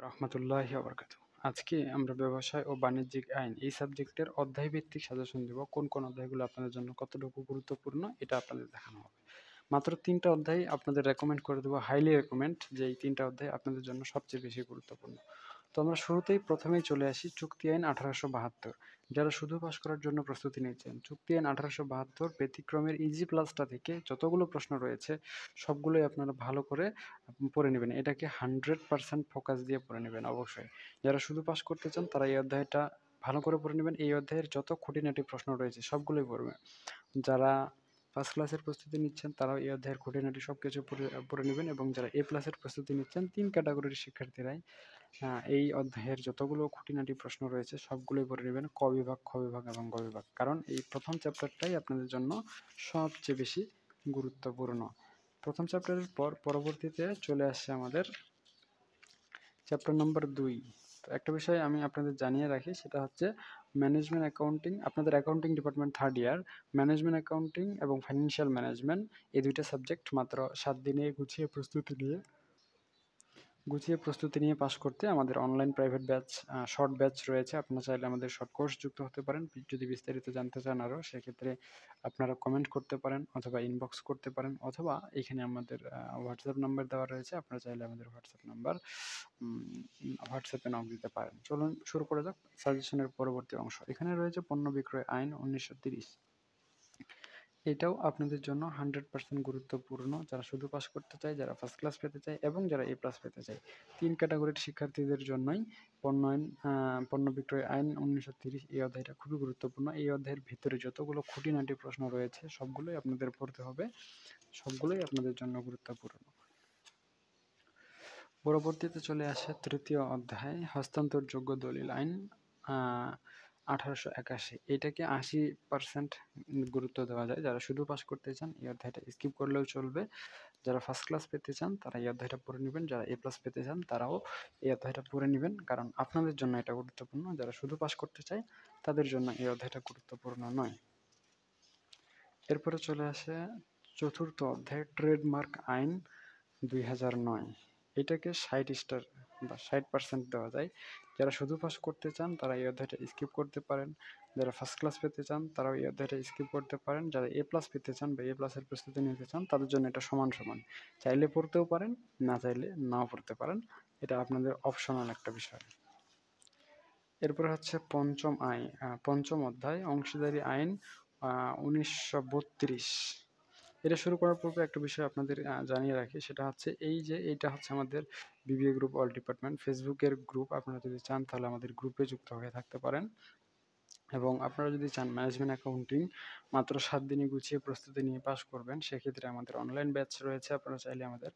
রহমতুল্লাহি ওয়া বারাকাতুহু। আজকে আমরা ব্যবসায় ও বাণিজ্যিক আইন এই সাবজেক্টের অধ্যায়ভিত্তিক সাজেশন দেব। কোন কোন অধ্যায়গুলো আপনাদের জন্য কতটুকু গুরুত্বপূর্ণ এটা আপনাদের দেখানো হবে। মাত্র ৩টা অধ্যায় আপনাদের রেকমেন্ড করে দেবো, হাইলি রেকমেন্ড যে এই ৩টা অধ্যায় আপনাদের জন্য সবচেয়ে বেশি গুরুত্বপূর্ণ। তো আমরা প্রথমেই চলে আসি চুক্তি আইন 1872। যারা শুধু পাস করার জন্য প্রস্তুতি নিচ্ছেন, চুক্তি আইন 1872 ব্যতিক্রমের ইজি প্লাসটা থেকে যতগুলো প্রশ্ন রয়েছে সবগুলোই আপনারা ভালো করে পড়ে নেবেন। এটাকে 100% ফোকাস দিয়ে পড়ে নেবেন অবশ্যই। যারা শুধু পাস করতে চান তারা এই অধ্যায়টা ভালো করে পড়ে নেবেন। এই অধ্যায়ের যত খুঁটিনাটি প্রশ্ন রয়েছে সবগুলোই পড়বেন। যারা ফার্স্ট ক্লাসের প্রস্তুতি নিচ্ছেন তারাও এই অধ্যায়ের খুঁটিনাটি সব কিছু পড়ে নেবেন, এবং যারা এ প্লাসের প্রস্তুতি নিচ্ছেন 3 ক্যাটাগরির শিক্ষার্থীরাই এই অধ্যায়ের যতগুলো খুঁটিনাটি প্রশ্ন রয়েছে সবগুলোই পড়ে নেবেন, ক বিভাগ, খ বিভাগ এবং গ বিভাগ। কারণ এই প্রথম চ্যাপ্টারটাই আপনাদের জন্য সবচেয়ে বেশি গুরুত্বপূর্ণ। প্রথম চ্যাপ্টারের পর পরবর্তীতে চলে আসছে আমাদের চ্যাপ্টার নম্বর 2। তো একটা বিষয় আমি আপনাদের জানিয়ে রাখি, সেটা হচ্ছে ম্যানেজমেন্ট অ্যাকাউন্টিং। আপনাদের অ্যাকাউন্টিং ডিপার্টমেন্ট 3rd ইয়ার, ম্যানেজমেন্ট অ্যাকাউন্টিং এবং ফাইন্যান্সিয়াল ম্যানেজমেন্ট এই দুইটা সাবজেক্ট মাত্র 7 দিনে গুছিয়ে প্রস্তুতি নিয়ে পাস করতে আমাদের online private batch, short batch রয়েছে। আপনারা চাইলে আমাদের শর্ট কোর্স যুক্ত হতে পারেন। যদি বিস্তারিত জানতে চান আরও, সেক্ষেত্রে আপনারা কমেন্ট করতে পারেন অথবা ইনবক্স করতে পারেন, অথবা এখানে আমাদের হোয়াটসঅ্যাপ নাম্বার দেওয়া রয়েছে। আপনারা চাইলে আমাদের হোয়াটসঅ্যাপে নক দিতে পারেন। চলুন শুরু করা যাক সাজেশনের পরবর্তী অংশ। এখানে রয়েছে পণ্য বিক্রয় আইন 1930। এটাও আপনাদের জন্য 100% গুরুত্বপূর্ণ। যারা শুধু পাস করতে চায়, যারা ফার্স্ট ক্লাস পেতে চায় এবং যারা এ প্লাস পেতে চায়, 3 ক্যাটাগরির শিক্ষার্থীদের জন্যই পণ্য বিক্রয় আইন 1930 এই অধ্যায়টা খুবই গুরুত্বপূর্ণ। এই অধ্যায়ের ভিতরে যতগুলো খুঁটিনাটি প্রশ্ন রয়েছে সবগুলোই আপনাদের পড়তে হবে, সবগুলোই আপনাদের জন্য গুরুত্বপূর্ণ। পরবর্তীতে চলে আসে তৃতীয় অধ্যায়, হস্তান্তরযোগ্য দলিল আইন 1881। এটাকে 80% গুরুত্ব দেওয়া যায়। যারা শুধু পাস করতে চান এই অধ্যায়টা স্কিপ করলেও চলবে। যারা ফার্স্ট ক্লাস পেতে চান তারা এই অধ্যায়টা পড়ে নেবেন, যারা এ প্লাস পেতে চান তারাও এই অধ্যায়টা পড়ে নেবেন, কারণ আপনাদের জন্য এটা গুরুত্বপূর্ণ। যারা শুধু পাস করতে চায় তাদের জন্য এই অধ্যায়টা গুরুত্বপূর্ণ নয়। এরপরে চলে আসে চতুর্থ অধ্যায়, ট্রেডমার্ক আইন 2009। এটাকে 60 স্টার বা 60% দেওয়া যায়। যারা শুধু পাস করতে চান তারা এই অধ্যায়টা স্কিপ করতে পারেন। যারা ফার্স্ট ক্লাস পেতে চান তারাও এই অধ্যায়টা স্কিপ করতে পারেন। যারা এ প্লাস পেতে চান বা এ প্লাসের প্রস্তুতি নিতে চান তাদের জন্য এটা সমান সমান। চাইলে পড়তেও পারেন, না চাইলে নাও পড়তে পারেন। এটা আপনাদের অপশনাল একটা বিষয়। এরপরে হচ্ছে পঞ্চম অধ্যায়, অংশীদারি আইন 1932। এটা শুরু করার পূর্বে একটা বিষয় আপনাদের জানিয়ে রাখি, সেটা হচ্ছে এইটা হচ্ছে আমাদের বিবিএ গ্রুপ অল ডিপার্টমেন্ট ফেসবুকের গ্রুপ। আপনারা যদি চান তাহলে আমাদের গ্রুপে যুক্ত হয়ে থাকতে পারেন, এবং আপনারা যদি চান ম্যানেজমেন্ট অ্যাকাউন্টিং মাত্র 7 দিনে গুছিয়ে প্রস্তুতি নিয়ে পাস করবেন, সেক্ষেত্রে আমাদের অনলাইন ব্যাচ রয়েছে। আপনারা চাইলে আমাদের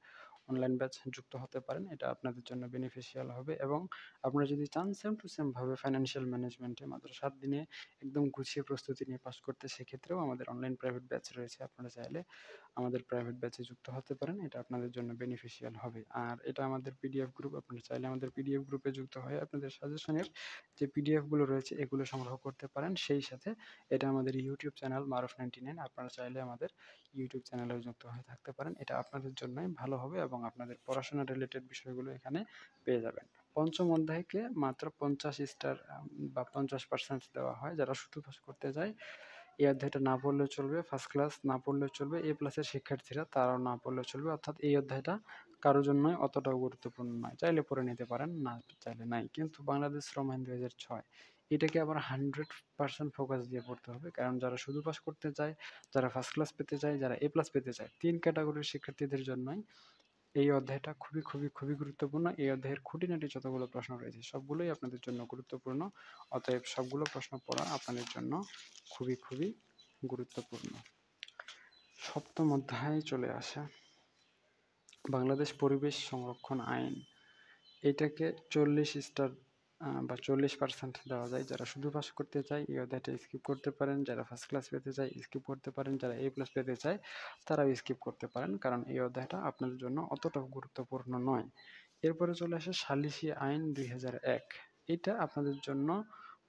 অনলাইন ব্যাচ যুক্ত হতে পারেন, এটা আপনাদের জন্য বেনিফিশিয়াল হবে। এবং আপনারা যদি চান সেম টু সেম ভাবে ফাইন্যান্সিয়াল ম্যানেজমেন্টে মাত্র 7 দিনে একদম গুছিয়ে প্রস্তুতি নিয়ে পাস করতে, সেক্ষেত্রেও আমাদের অনলাইন প্রাইভেট ব্যাচ রয়েছে। আপনারা চাইলে আমাদের প্রাইভেট ব্যাচে যুক্ত হতে পারেন, এটা আপনাদের জন্য বেনিফিশিয়াল হবে। আর এটা আমাদের পিডিএফ গ্রুপ, আপনারা চাইলে আমাদের পিডিএফ গ্রুপে যুক্ত হয়ে আপনাদের সাজেশনের যে পিডিএফগুলো রয়েছে এগুলো সংগ্রহ করতে পারেন। সেই সাথে এটা আমাদের ইউটিউব চ্যানেল মারুফ 99, আপনারা চাইলে আমাদের ইউটিউব চ্যানেলেও যুক্ত হয়ে থাকতে পারেন। এটা আপনাদের জন্যই ভালো হবে এবং আপনাদের পড়াশোনা রিলেটেড বিষয়গুলো এখানে পেয়ে যাবেন। পঞ্চম অধ্যায়কে মাত্র 50 স্টার বা 50% দেওয়া হয়। যারা শুধু পাস করতে যায় এই অধ্যায়টা না পড়লেও চলবে, ফার্স্ট ক্লাস না পড়লেও চলবে, এ প্লাসের শিক্ষার্থীরা তারাও না পড়লেও চলবে। অর্থাৎ এই অধ্যায়টা কারোর জন্যই অতটাও গুরুত্বপূর্ণ নয়, চাইলে পড়ে নিতে পারেন, না চাইলে নাই। কিন্তু বাংলাদেশ শ্রম আইন 2006 এটাকে আবার 100% ফোকাস দিয়ে পড়তে হবে, কারণ যারা শুধু পাস করতে চায়, যারা ফার্স্ট ক্লাস পেতে চায়, যারা এ প্লাস পেতে চায়, 3 ক্যাটাগরির শিক্ষার্থীদের জন্যই এই অধ্যায়টা খুবই খুবই খুবই গুরুত্বপূর্ণ। এই অধ্যায়ের খুঁটিনাটি যতগুলো প্রশ্ন রয়েছে সবগুলোই আপনাদের জন্য গুরুত্বপূর্ণ। অতএব সবগুলো প্রশ্ন পড়া আপনাদের জন্য খুবই খুবই গুরুত্বপূর্ণ। সপ্তম অধ্যায়ে চলে আসে বাংলাদেশ পরিবেশ সংরক্ষণ আইন। এটাকে 40 স্টার বা 40% দেওয়া যায়। যারা শুধু পাস করতে চায় এই অধ্যায়টা স্কিপ করতে পারেন, যারা ফার্স্ট ক্লাস পেতে চায় স্কিপ করতে পারেন, যারা এ প্লাস পেতে চায় তারাও স্কিপ করতে পারেন, কারণ এই অধ্যায়টা আপনাদের জন্য অতটাও গুরুত্বপূর্ণ নয়। এরপরে চলে আসে সালিসি আইন 2001। এটা আপনাদের জন্য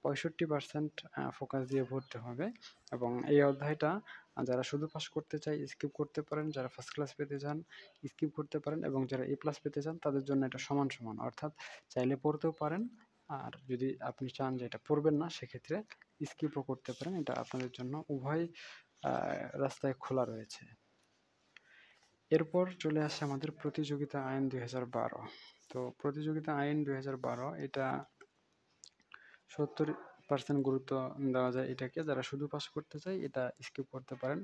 65% ফোকাস দিয়ে পড়তে হবে, এবং এই অধ্যায়টা আর যারা শুধু পাস করতে চায় স্কিপ করতে পারেন, যারা ফার্স্ট ক্লাস পেতে চান স্কিপ করতে পারেন, এবং যারা এ প্লাস পেতে চান তাদের জন্য এটা সমান সমান, অর্থাৎ চাইলে পড়তেও পারেন, আর যদি আপনি চান যে এটা পড়বেন না সেক্ষেত্রে স্কিপও করতে পারেন। এটা আপনাদের জন্য উভয় রাস্তায় খোলা রয়েছে। এরপর চলে আসে আমাদের প্রতিযোগিতা আইন 2012। তো প্রতিযোগিতা আইন 2012 এটা 70% গুরুত্ব দেওয়া যায় এটাকে। যারা শুধু পাস করতে চায় এটা স্কিপ করতে পারেন,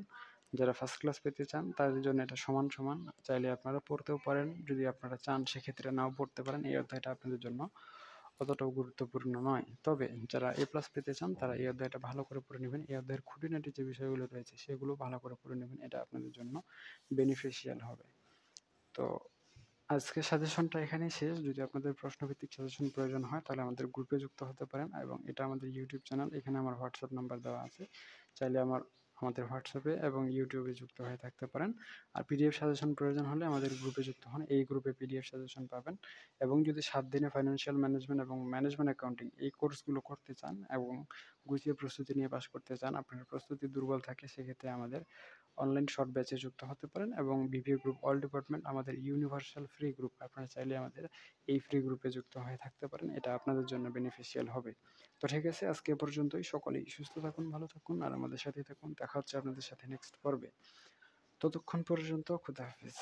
যারা ফার্স্ট ক্লাস পেতে চান তাদের জন্য এটা সমান সমান, চাইলে আপনারা পড়তেও পারেন, যদি আপনারা চান সেক্ষেত্রে নাও পড়তে পারেন। এই অধ্যায়টা আপনাদের জন্য অতটাও গুরুত্বপূর্ণ নয়। তবে যারা এ প্লাস পেতে চান তারা এই অধ্যায়টা ভালো করে পড়ে নেবেন, এই অধ্যায়ের খুঁটিনাটি যে বিষয়গুলো রয়েছে সেগুলো ভালো করে পড়ে নেবেন, এটা আপনাদের জন্য বেনিফিশিয়াল হবে। তো আজকের সাজেশনটা এখানেই শেষ। যদি আপনাদের প্রশ্নভিত্তিক সাজেশন প্রয়োজন হয় তাহলে আমাদের গ্রুপে যুক্ত হতে পারেন, এবং এটা আমাদের ইউটিউব চ্যানেল, এখানে আমার হোয়াটসঅ্যাপ নাম্বার দেওয়া আছে, চাইলে আমাদের হোয়াটসঅ্যাপে এবং ইউটিউবে যুক্ত হয়ে থাকতে পারেন। আর পিডিএফ সাজেশন প্রয়োজন হলে আমাদের গ্রুপে যুক্ত হন, এই গ্রুপে পিডিএফ সাজেশন পাবেন। এবং যদি 7 দিনে ফাইন্যান্সিয়াল ম্যানেজমেন্ট এবং ম্যানেজমেন্ট অ্যাকাউন্টিং এই কোর্সগুলো করতে চান এবং গুছিয়ে প্রস্তুতি নিয়ে পাশ করতে চান, আপনার প্রস্তুতি দুর্বল থাকে, সেক্ষেত্রে আমাদের অনলাইন শর্ট ব্যাচে যুক্ত হতে পারেন। এবং বিবিএ গ্রুপ অল ডিপার্টমেন্ট আমাদের ইউনিভার্সাল ফ্রি গ্রুপ, আপনারা চাইলে আমাদের এই ফ্রি গ্রুপে যুক্ত হয়ে থাকতে পারেন, এটা আপনাদের জন্য বেনিফিশিয়াল হবে। তো ঠিক আছে, আজকে এ পর্যন্তই। সকলেই সুস্থ থাকুন, ভালো থাকুন, আর আমাদের সাথেই থাকুন। দেখা হচ্ছে আপনাদের সাথে নেক্সট পর্বে। ততক্ষণ পর্যন্ত খুদা হাফেজ।